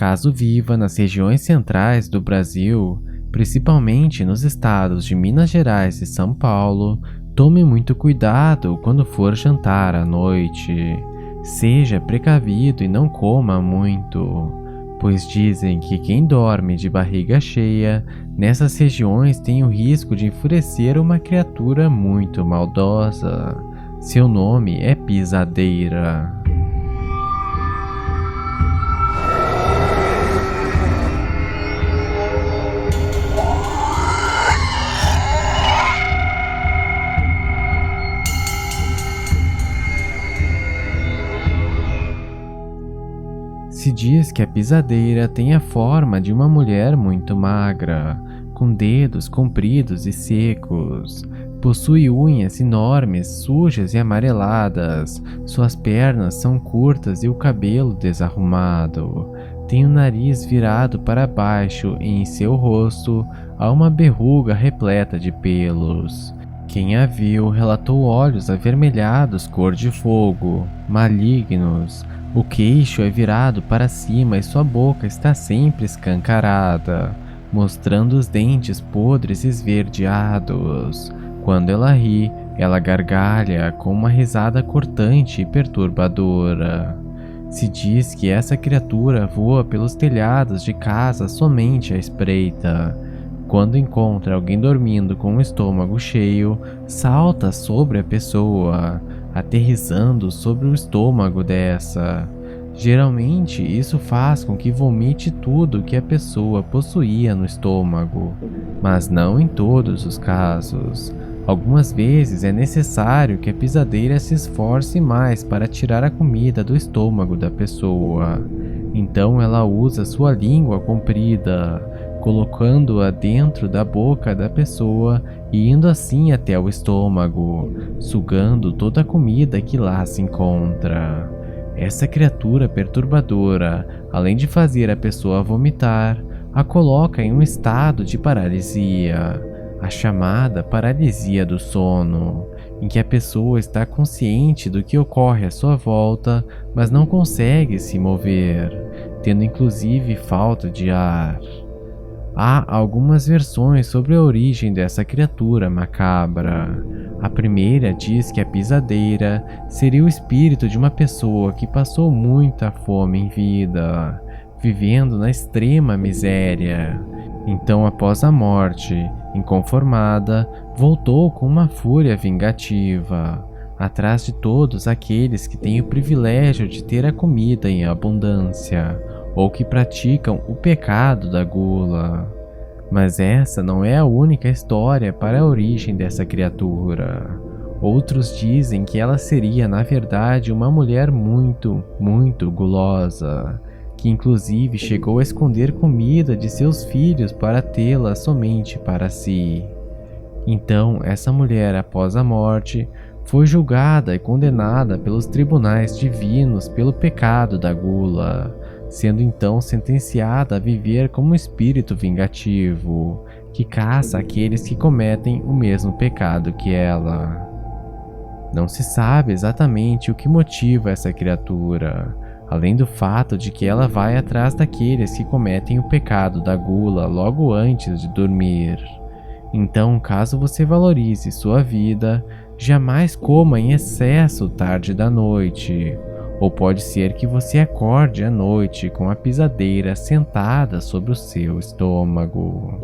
Caso viva nas regiões centrais do Brasil, principalmente nos estados de Minas Gerais e São Paulo, tome muito cuidado quando for jantar à noite. Seja precavido e não coma muito, pois dizem que quem dorme de barriga cheia nessas regiões tem o risco de enfurecer uma criatura muito maldosa. Seu nome é pisadeira. Se diz que a pisadeira tem a forma de uma mulher muito magra, com dedos compridos e secos. Possui unhas enormes, sujas e amareladas. Suas pernas são curtas e o cabelo desarrumado. Tem o nariz virado para baixo e em seu rosto há uma berruga repleta de pelos. Quem a viu relatou olhos avermelhados cor de fogo, malignos. O queixo é virado para cima e sua boca está sempre escancarada, mostrando os dentes podres e esverdeados. Quando ela ri, ela gargalha com uma risada cortante e perturbadora. Se diz que essa criatura voa pelos telhados de casa somente à espreita. Quando encontra alguém dormindo com o estômago cheio, salta sobre a pessoa, aterrissando sobre o estômago dessa. Geralmente, isso faz com que vomite tudo que a pessoa possuía no estômago, mas não em todos os casos. Algumas vezes é necessário que a pisadeira se esforce mais para tirar a comida do estômago da pessoa. Então ela usa sua língua comprida, colocando-a dentro da boca da pessoa e indo assim até o estômago, sugando toda a comida que lá se encontra. Essa criatura perturbadora, além de fazer a pessoa vomitar, a coloca em um estado de paralisia, a chamada paralisia do sono, em que a pessoa está consciente do que ocorre à sua volta, mas não consegue se mover, tendo inclusive falta de ar. Há algumas versões sobre a origem dessa criatura macabra. A primeira diz que a pisadeira seria o espírito de uma pessoa que passou muita fome em vida, vivendo na extrema miséria. Então, após a morte, inconformada, voltou com uma fúria vingativa, atrás de todos aqueles que têm o privilégio de ter a comida em abundância, ou que praticam o pecado da gula. Mas essa não é a única história para a origem dessa criatura. Outros dizem que ela seria, na verdade, uma mulher muito, muito gulosa, que inclusive chegou a esconder comida de seus filhos para tê-la somente para si. Então, essa mulher, após a morte, foi julgada e condenada pelos tribunais divinos pelo pecado da gula, sendo então sentenciada a viver como um espírito vingativo, que caça aqueles que cometem o mesmo pecado que ela. Não se sabe exatamente o que motiva essa criatura, além do fato de que ela vai atrás daqueles que cometem o pecado da gula logo antes de dormir. Então, caso você valorize sua vida, jamais coma em excesso tarde da noite, ou pode ser que você acorde à noite com a pisadeira sentada sobre o seu estômago.